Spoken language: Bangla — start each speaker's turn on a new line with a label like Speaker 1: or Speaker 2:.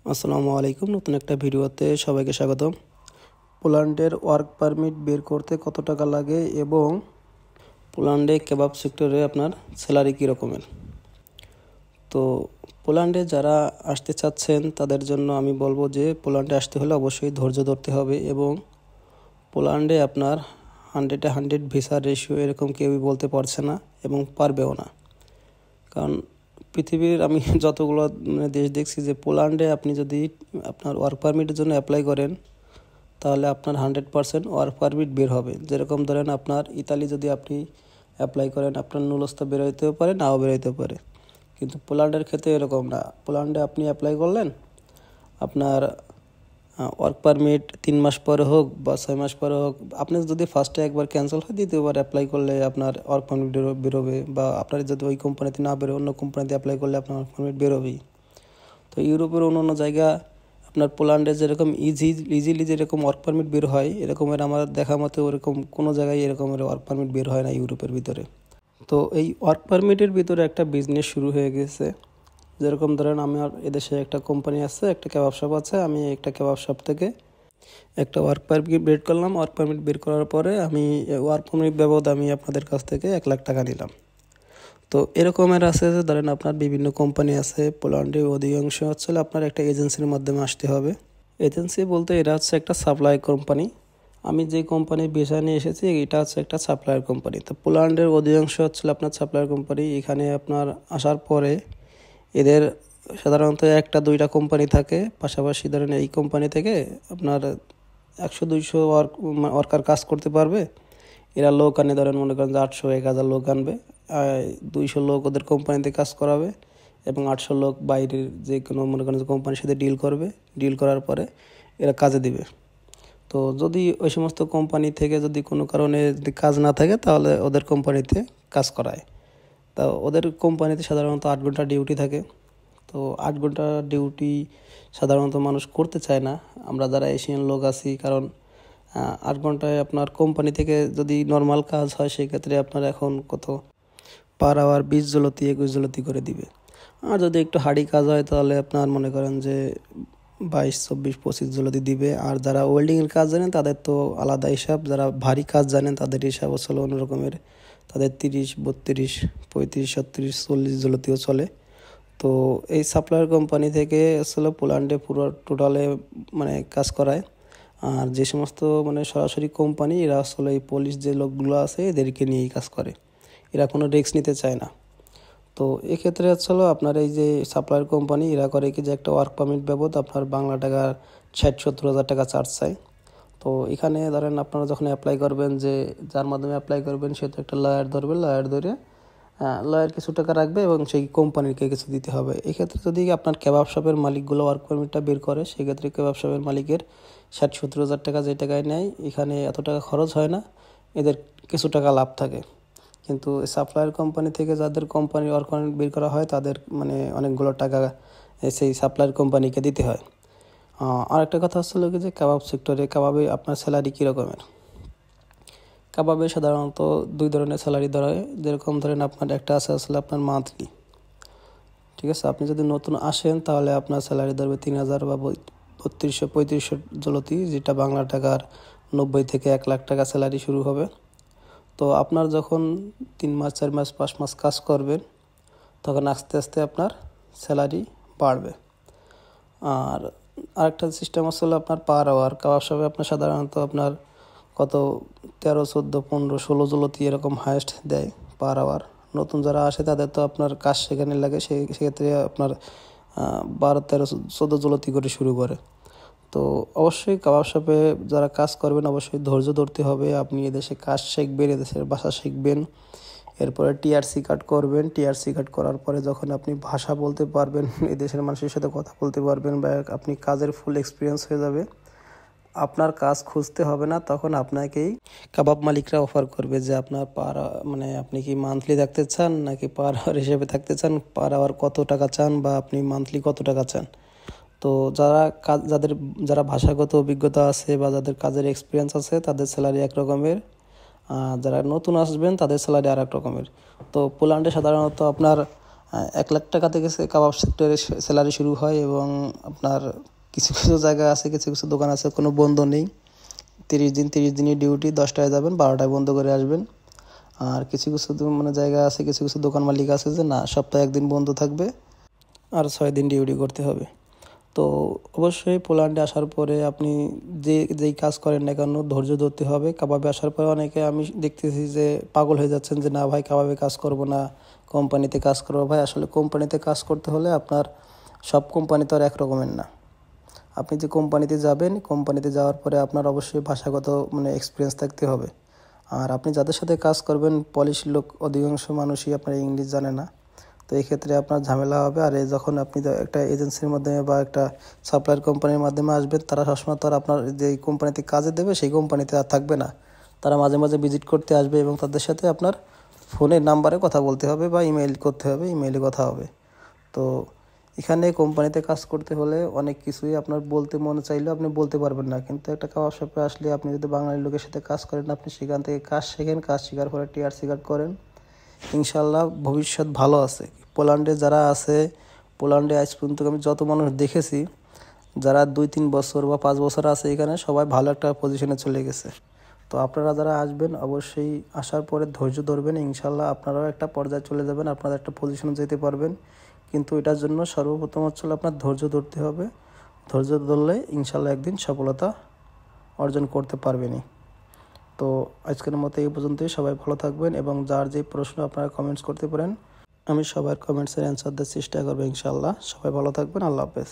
Speaker 1: আসসালামু আলাইকুম। নতুন একটা ভিডিওতে সবাইকে স্বাগতম। পোল্যান্ডের ওয়ার্ক পারমিট বের করতে কত টাকা লাগে এবং পোল্যান্ডে কেবাব সেক্টরে আপনার স্যালারি কী রকমের। তো পোল্যান্ডে যারা আসতে চাচ্ছেন তাদের জন্য আমি বলবো যে পোল্যান্ডে আসতে হলে অবশ্যই ধৈর্য ধরতে হবে এবং পোল্যান্ডে আপনার 100 ভিসা রেশিও এরকম কেউই বলতে পারছে না এবং পারবেও না। কারণ পৃথিবীর আমি যতগুলো দেশ দেখছি যে পোল্যান্ডে আপনি যদি আপনার ওয়ার্ক পারমিটের জন্য অ্যাপ্লাই করেন তাহলে আপনার 100% ওয়ার্ক পারমিট বের হবে। যেরকম ধরেন আপনার ইতালি যদি আপনি অ্যাপ্লাই করেন আপনার নুলস্থা বেরোতেও পারে নাও বেরোতেও পারে, কিন্তু পোল্যান্ডের ক্ষেত্রে এরকম না। পোল্যান্ডে আপনি অ্যাপ্লাই করলেন, আপনার ওয়ার্ক পারমিট 3 মাস পরে হোক বা 6 মাস পরে হোক, আপনি যদি ফার্স্টে একবার ক্যান্সেল হয় দ্বিতীয়বার অ্যাপ্লাই করলে আপনার ওয়ার্ক পারমিট বেরোবে, বা আপনার যদি ওই কোম্পানিতে না বেরো অন্য কোম্পানিতে অ্যাপ্লাই করলে আপনার ওয়ার্ক পারমিট বেরোবেই। তো ইউরোপের অন্য জায়গা আপনার পোল্যান্ডে যেরকম ইজিলি যেরকম ওয়ার্ক পারমিট বের হয় এরকমের আমার দেখা মতে ওরকম কোনো জায়গায় এরকমের ওয়ার্ক পারমিট বের হয় না ইউরোপের ভিতরে। তো এই ওয়ার্ক পারমিটের ভিতরে একটা বিজনেস শুরু হয়ে গেছে। যেরকম ধরেন আমার এদেশে একটা কোম্পানি আছে, একটা কেবাব শপ আছে, আমি একটা কেবাব শপ থেকে একটা ওয়ার্ক পারমিট বের করলাম। ওয়ার্ক পারমিট বের করার পরে আমি ওয়ার্ক পারমিট বাবদ আমি আপনাদের কাছ থেকে 1 লাখ টাকা নিলাম। তো এরকমের আছে যে ধরেন আপনার বিভিন্ন কোম্পানি আছে পোল্যান্ডে, অধিকাংশ হচ্ছে আপনার একটা এজেন্সির মাধ্যমে আসতে হবে। এজেন্সি বলতে এরা হচ্ছে একটা সাপ্লাই কোম্পানি। আমি যে কোম্পানির বিষয় নিয়ে এসেছি এটা হচ্ছে একটা সাপ্লায়ার কোম্পানি। তো পোল্যান্ডের অধিকাংশ হচ্ছে আপনার সাপ্লায়ার কোম্পানি। এখানে আপনার আসার পরে এদের সাধারণত 1-2টা কোম্পানি থাকে, পাশাপাশি ধরেন এই কোম্পানি থেকে আপনার 100-200 ওয়ার্কার কাজ করতে পারবে। এরা লোক আনে, ধরেন মনে করেন যে 800-1000 লোক আনবে, 200 লোক ওদের কোম্পানিতে কাজ করাবে এবং 800 লোক বাইরের যে কোনো মনে করেন যে কোম্পানির সাথে ডিল করবে। ডিল করার পরে এরা কাজে দিবে। তো যদি ওই সমস্ত কোম্পানি থেকে যদি কোনো কারণে যদি কাজ না থাকে তাহলে ওদের কোম্পানিতে কাজ করায়। তা ওদের কোম্পানিতে সাধারণত 8 ঘন্টা ডিউটি থাকে। তো 8 ঘন্টা ডিউটি সাধারণত মানুষ করতে চায় না, আমরা যারা এশিয়ান লোক আছি, কারণ 8 ঘন্টায় আপনার কোম্পানি থেকে যদি নর্মাল কাজ হয় সেক্ষেত্রে আপনার এখন কত পার আওয়ার 20 জলতি 21 জলতি করে দিবে। আর যদি একটু হার্ডি কাজ হয় তাহলে আপনার মনে করেন যে 22, 24, 25 জলতি দিবে। আর যারা ওয়েল্ডিংয়ের কাজ জানেন তাদের তো আলাদা হিসাব, যারা ভারী কাজ জানেন তাদের হিসাব আসলে অন্য রকমের, তাদের 30, 32, 35, 36, 40 জলতিও চলে। তো এই সাপ্লায়ার কোম্পানি থেকে আসলে পোল্যান্ডে পুরো টোটালে কাজ করায়। আর যে সমস্ত সরাসরি কোম্পানি এরা আসলে এই পলিশ যে লোকগুলো আছে এদেরকে নিয়েই কাজ করে, এরা কোনো রিস্ক নিতে চায় না। তো এক্ষেত্রে আসলে আপনার এই যে সাপ্লায়ার কোম্পানি এরা করে কি যে একটা ওয়ার্ক পারমিট বাবদ আপনার বাংলা টাকা 60-70 হাজার টাকা চার্জ চায়। তো এখানে ধরেন আপনারা যখন অ্যাপ্লাই করবেন, যে যার মাধ্যমে অ্যাপ্লাই করবেন সে তো একটা লয়ার ধরবে, লয়ার ধরে লয়ার কিছু টাকা রাখবে এবং সেই কোম্পানিকে কিছু দিতে হবে। এক্ষেত্রে যদি আপনার কেবাব শপের মালিকগুলো ওয়ার্ক পারমিটটা বের করে সেক্ষেত্রে কেবাব শপের মালিকের 60-70 হাজার টাকা যে টাকায় নেয় এখানে এত টাকা খরচ হয় না, এদের কিছু টাকা লাভ থাকে। কিন্তু সাপ্লায়ার কোম্পানি থেকে যাদের কোম্পানি ওয়ার্ক পারমিট বের করা হয় তাদের অনেকগুলো টাকা সেই সাপ্লায়ার কোম্পানিকে দিতে হয়। আর একটা কথা হচ্ছিল কি যে কাবাব সেক্টরে কাবাবে আপনার স্যালারি কী রকমের। কাবাবে সাধারণত 2 ধরনের স্যালারি ধরা হয়। যেরকম ধরেন আপনার একটা আছে আসলে আপনার মান্থলি, ঠিক আছে। আপনি যদি নতুন আসেন তাহলে আপনার স্যালারি ধরবে 3000 বা 3200-3500 জলতি, যেটা বাংলা টাকার 90 থেকে 1 লাখ টাকা স্যালারি শুরু হবে। তো আপনার যখন 3 মাস 4 মাস 5 মাস কাজ করবেন তখন আস্তে আস্তে আপনার স্যালারি বাড়বে। আর আরেকটা সিস্টেম আসলে আপনার পার আওয়ার। কাবাব শপে আপনার সাধারণত আপনার কত 13, 14, 15, 16 জলতি এরকম হায়েস্ট দেয় পার আওয়ার। নতুন যারা আসে তাদের তো আপনার কাজ সেখানে লাগে, সেক্ষেত্রে আপনার 12, 13, 14 জলতি করে শুরু করে। তো অবশ্যই কাবাব শপে যারা কাজ করবেন অবশ্যই ধৈর্য ধরতে হবে। আপনি এদেশে কাজ শিখবেন, এদেশের ভাষা শিখবেন, এরপরে টিআরসি কার্ড করবেন। টিআরসি কার্ড করার পরে যখন আপনি ভাষা বলতে পারবেন, এদেশের মানুষের সাথে কথা বলতে পারবেন বা আপনি কাজের ফুল এক্সপিরিয়েন্স হয়ে যাবে, আপনার কাজ খুঁজতে হবে না, তখন আপনাকেই কাবাব মালিকরা অফার করবে যে আপনার পার আপনি কি মান্থলি থাকতে চান নাকি পার আওয়ার হিসেবে থাকতে চান, পার আওয়ার কত টাকা চান বা আপনি মান্থলি কত টাকা চান। তো যারা ভাষাগত অভিজ্ঞতা আছে বা যাদের কাজের এক্সপিরিয়েন্স আছে তাদের স্যালারি এক রকমের, যারা নতুন আসবেন তাদের স্যালারি আর এক রকমের। তো পোল্যান্ডে সাধারণত আপনার 1 লাখ টাকা থেকে কাবাব সেক্টরে স্যালারি শুরু হয় এবং আপনার কিছু কিছু জায়গা আছে, কিছু কিছু দোকান আছে কোনো বন্ধ নেই। 30 দিনই ডিউটি, 10টায় যাবেন 12টায় বন্ধ করে আসবেন। আর কিছু কিছু মানে জায়গা আছে, কিছু কিছু দোকান মালিক আছে যে না, সপ্তাহে 1 দিন বন্ধ থাকবে আর 6 দিন ডিউটি করতে হবে। তো অবশ্যই পোল্যান্ডে আসার পরে আপনি যেই কাজ করেন না কেন ধৈর্য ধরতে হবে। কাবাবে আসার পরে অনেকে আমি দেখতেছি যে পাগল হয়ে যাচ্ছেন যে না ভাই কাবাবে কাজ করব না, কোম্পানিতে কাজ করবো। ভাই আসলে কোম্পানিতে কাজ করতে হলে আপনার সব কোম্পানি তো আর এক রকমের না। আপনি যে কোম্পানিতে যাবেন, কোম্পানিতে যাওয়ার পরে আপনার অবশ্যই ভাষাগত মানে এক্সপিরিয়েন্স থাকতে হবে। আর আপনি যাদের সাথে কাজ করবেন পলিশ লোক, অধিকাংশ মানুষই আপনার ইংলিশ জানে না। তো এই ক্ষেত্রে আপনার ঝামেলা হবে। আর যখন আপনি একটা এজেন্সির মাধ্যমে বা একটা সাপ্লায়ার কোম্পানির মাধ্যমে আসবেন, তারা সবসময় তো আর আপনার যে কোম্পানিতে কাজে দেবে সেই কোম্পানিতে আর থাকবে না। তারা মাঝে মাঝে ভিজিট করতে আসবে এবং তাদের সাথে আপনার ফোনের নাম্বারে কথা বলতে হবে বা ইমেইল করতে হবে, ইমেইলে কথা হবে। তো এখানে কোম্পানিতে কাজ করতে হলে অনেক কিছুই আপনার বলতে মনে চাইলেও আপনি বলতে পারবেন না, কিন্তু একটা কাবাব শপে আসলে আপনি যদি বাঙালি লোকের সাথে কাজ করেন, আপনি সেখান থেকে কাজ শেখেন, কাজ শেখার পরে টিআরসি কার্ড করেন, ইনশাল্লাহ ভবিষ্যৎ ভালো আছে। পোল্যান্ডে যারা আছে, পোল্যান্ডে আজ পর্যন্ত আমি যত মানুষ দেখেছি যারা 2-3 বছর বা 5 বছর আছে এখানে, সবাই ভালো একটা পজিশনে চলে গেছে। তো আপনারা যারা আসবেন অবশ্যই আসার পরে ধৈর্য ধরবেন, ইনশাল্লাহ আপনারাও একটা পর্যায়ে চলে যাবেন, আপনারা একটা পজিশনে যেতে পারবেন। কিন্তু এটার জন্য সর্বপ্রথম হচ্ছে আপনার ধৈর্য ধরতে হবে। ধৈর্য ধরলে ইনশাল্লাহ একদিন সফলতা অর্জন করতে পারবেনই। তো আজকের মতো এই পর্যন্তই। সবাই ভালো থাকবেন এবং যার যে প্রশ্ন আপনারা কমেন্টস করতে পারেন, আমি সবার কমেন্টসের অ্যান্সার দেওয়ার চেষ্টা করবো ইনশাল্লাহ। সবাই ভালো থাকবেন। আল্লাহ হাফেজ।